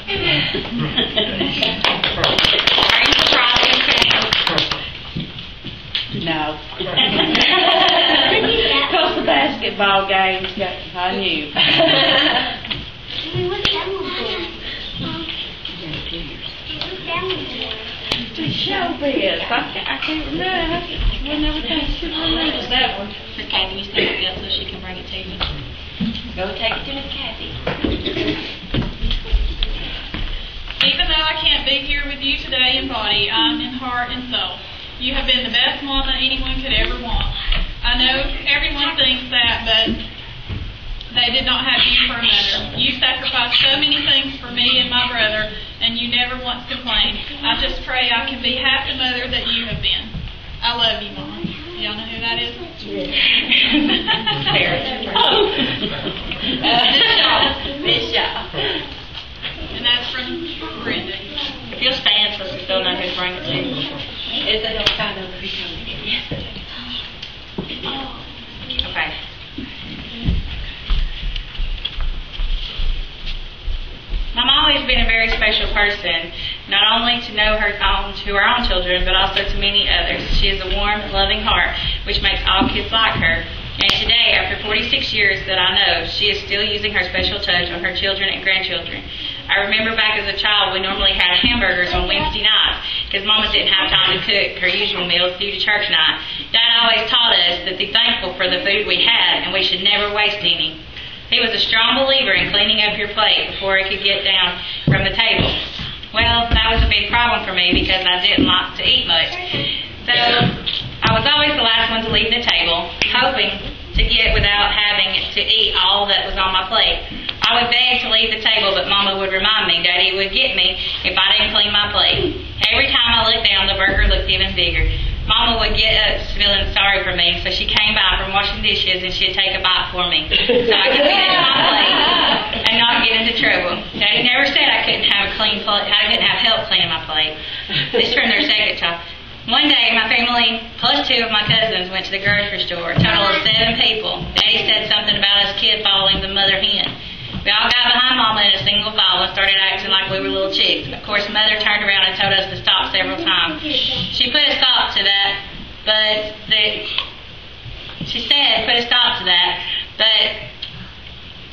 Are you trying to? No. Because the basketball games, I knew. What's that one The showbiz. I can't remember. We'll never think she remembers that one. For Kathy to stand up so she can bring it to you. Go take it to Miss Kathy. Even though I can't be here with you today in body, I'm in heart and soul. You have been the best mama anyone could ever want. I know everyone thinks that, but they did not have you for a mother. You sacrificed so many things for me and my brother, and you never once complained. I just pray I can be half the mother that you have been. I love you, Mom. Y'all know who that is? Bishop. And that's from Brenda. If you'll stand so we still know who to bring it to. Is it all kind of Okay. Mom always been a very special person, not only to know to her own children, but also to many others. She has a warm, loving heart, which makes all kids like her. And today, after 46 years that I know, she is still using her special touch on her children and grandchildren. I remember back as a child, we normally had hamburgers on Wednesday nights because Mama didn't have time to cook her usual meals due to church night. Dad always taught us to be thankful for the food we had, and we should never waste any. He was a strong believer in cleaning up your plate before it could get down from the table. Well, that was a big problem for me because I didn't like to eat much. So I was always the last one to leave the table, hoping to get without having to eat all that was on my plate. I would beg to leave the table, but Mama would remind me Daddy would get me if I didn't clean my plate. Every time I looked down, the burger looked even bigger. Mama would get up feeling sorry for me, so she came by from washing dishes and she'd take a bite for me so I could finish my plate and not get into trouble. Daddy never said I couldn't have a clean plate. I couldn't have help cleaning my plate. This from their second child. One day, my family plus 2 of my cousins went to the grocery store, a total of 7 people. Daddy said something about his kid following the mother hen. We all got behind Mama in a single file and started acting like we were little chicks. Of course, Mother turned around and told us to stop several times. She put a stop to that, but she said put a stop to that, but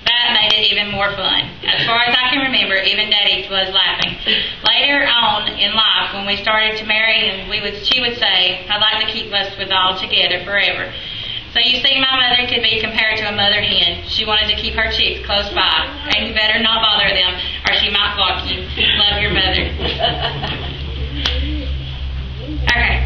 that made it even more fun. As far as I can remember, even Daddy was laughing. Later on in life, when we started to marry, and she would say, "I'd like to keep us with all together forever." So you see, my mother could be compared to a mother hen. She wanted to keep her chicks close by, and you better not bother them, or she might block you. Love your mother. Okay.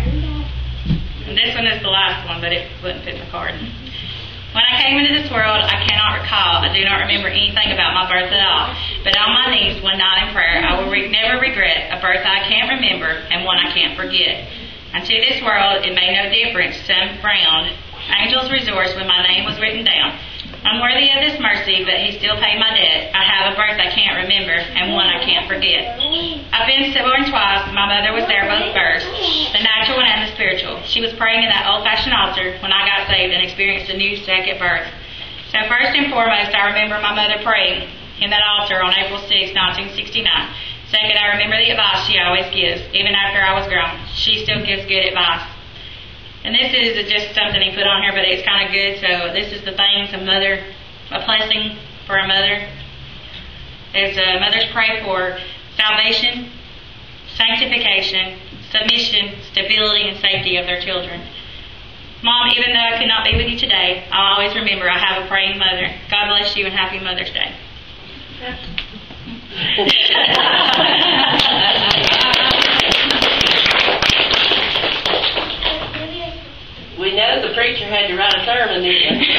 And this one is the last one, but it wouldn't fit the card. When I came into this world, I cannot recall. I do not remember anything about my birth at all. But on my knees one night in prayer, I will never regret a birth I can't remember and one I can't forget. And to this world, it made no difference. Some frowned. Angels rejoiced when my name was written down. I'm worthy of this mercy, but he still paid my debt. I have a birth I can't remember and one I can't forget. I've been born twice. My mother was there both births, the natural one and the spiritual. She was praying in that old-fashioned altar when I got saved and experienced a new second birth. So first and foremost, I remember my mother praying in that altar on April 6, 1969. Second, I remember the advice she always gives, even after I was grown. She still gives good advice. And this is just something he put on here, but it's kind of good. So this is the things a blessing for a mother. There's mothers pray for salvation, sanctification, submission, stability, and safety of their children. Mom, even though I could not be with you today, I'll always remember I have a praying mother. God bless you and happy Mother's Day. We know the preacher had to write a sermon, didn't you?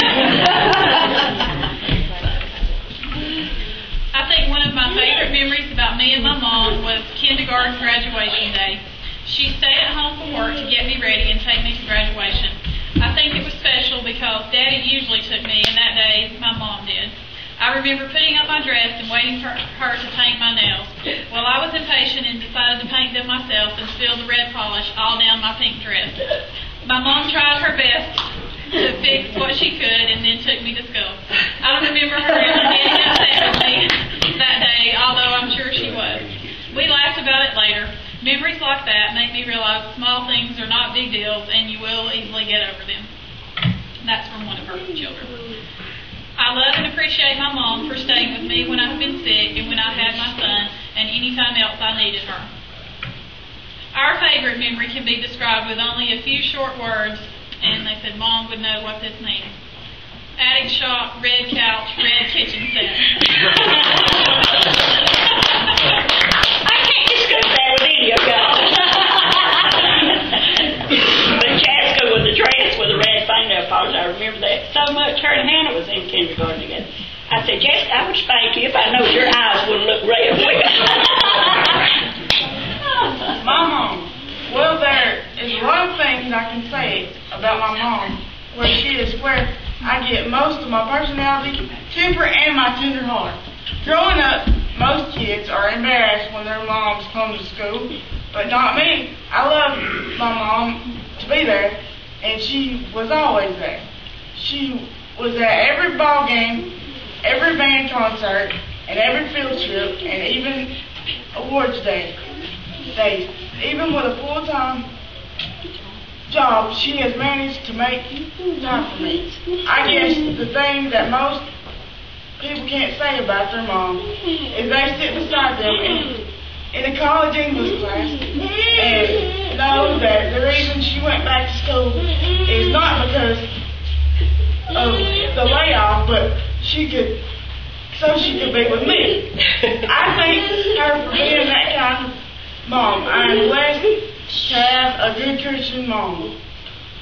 I think one of my favorite memories about me and my mom was kindergarten graduation day. She'd stay at home from work to get me ready and take me to graduation. I think it was special because Daddy usually took me, and that day my mom did. I remember putting up my dress and waiting for her to paint my nails. Well, I was impatient and decided to paint them myself and spill the red polish all down my pink dress. My mom tried her best to fix what she could and then took me to school. I don't remember her ever getting upset with me that day, although I'm sure she was. me realize small things are not big deals and you will easily get over them. And that's from one of her children. I love and appreciate my mom for staying with me when I've been sick and when I had my son and any time else I needed her. Our favorite memory can be described with only a few short words, and they said Mom would know what this means. Attic shop, red couch, red kitchen set. I can't discuss that with any of y'all. But Chaska was a dress with a red fingernail polish. I remember that so much. Her and Hannah was in kindergarten together. I said, Jessica, I would spank you if I know your eyes wouldn't look red. My mom. Well, there is a lot of things I can say about my mom, where she is where I get most of my personality, temper, and my tender heart. Growing up, most kids are embarrassed when their moms come to school, but not me. I love my mom to be there, and she was always there. She was at every ball game, every band concert, and every field trip, and even awards days. Even with a full-time job, she has managed to make time for me. I guess the thing that most people can't say about their mom is they sit beside them in a college English class and know that the reason she went back to school is not because of the layoff, but so she could be with me. I thank her for being that kind of mom. I am blessed to have a good Christian mom.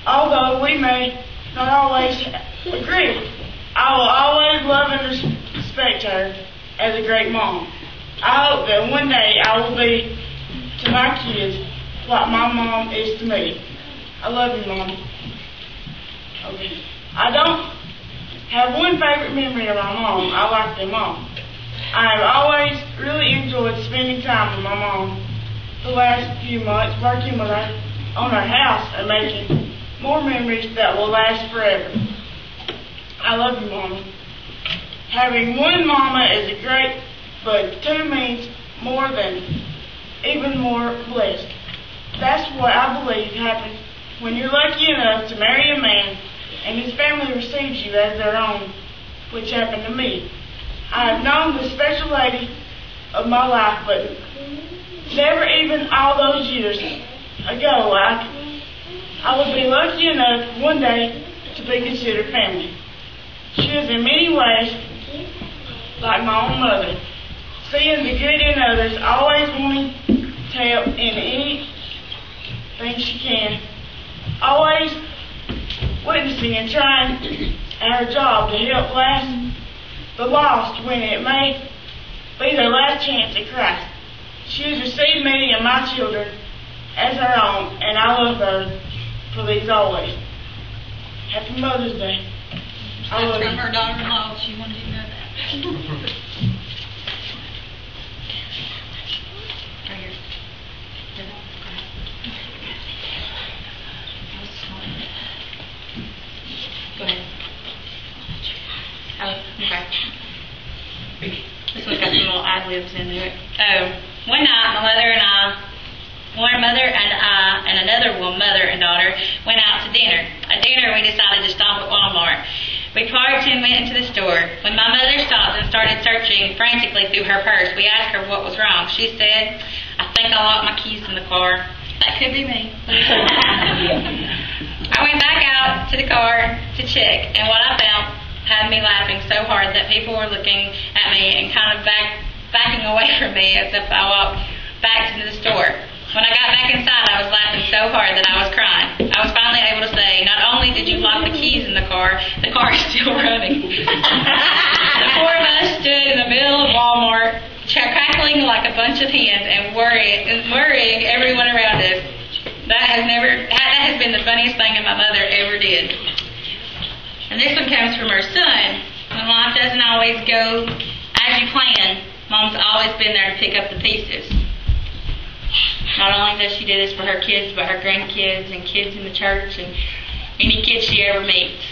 Although we may not always agree, I will always love and respect her as a great mom. I hope that one day I will be to my kids what my mom is to me. I love you, Mom. Okay. I don't have one favorite memory of my mom. I like them all. I have always really enjoyed spending time with my mom the last few months, working with her on her house and making more memories that will last forever. I love you, Mama. Having one mama is a great, but two means more than even more blessed. That's what I believe happens when you're lucky enough to marry a man and his family receives you as their own, which happened to me. I have known the special lady of my life, but never even all those years ago I would be lucky enough one day to be considered family. She is in many ways like my own mother, seeing the good in others, always wanting to help in anything she can, always witnessing and trying at her job to help the lost when it may be their last chance at Christ. She has received me and my children as her own, and I love her for these always. Happy Mother's Day. I love That's from you. her daughter-in-law. She wanted you to know that. Right here. Go ahead. Oh, okay. This one's got some little ad-libs into it. One night, my mother and another mother and daughter went out to dinner. At dinner, we decided to stop at Walmart. We parked and went into the store. When my mother stopped and started searching frantically through her purse, we asked her what was wrong. She said, "I think I locked my keys in the car." That could be me. I went back out to the car to check, and what I found had me laughing so hard that people were looking at me and kind of backing away from me as if I walked back into the store. When I got back inside, I was laughing so hard that I was crying. I was finally able to say, "Not only did you lock the keys in the car is still running." The four of us stood in the middle of Walmart, crackling like a bunch of hens and worrying everyone around us. That has been the funniest thing that my mother ever did. And this one comes from her son. When life doesn't always go as you plan, Mom's always been there to pick up the pieces. Not only does she do this for her kids, but her grandkids and kids in the church and any kids she ever meets.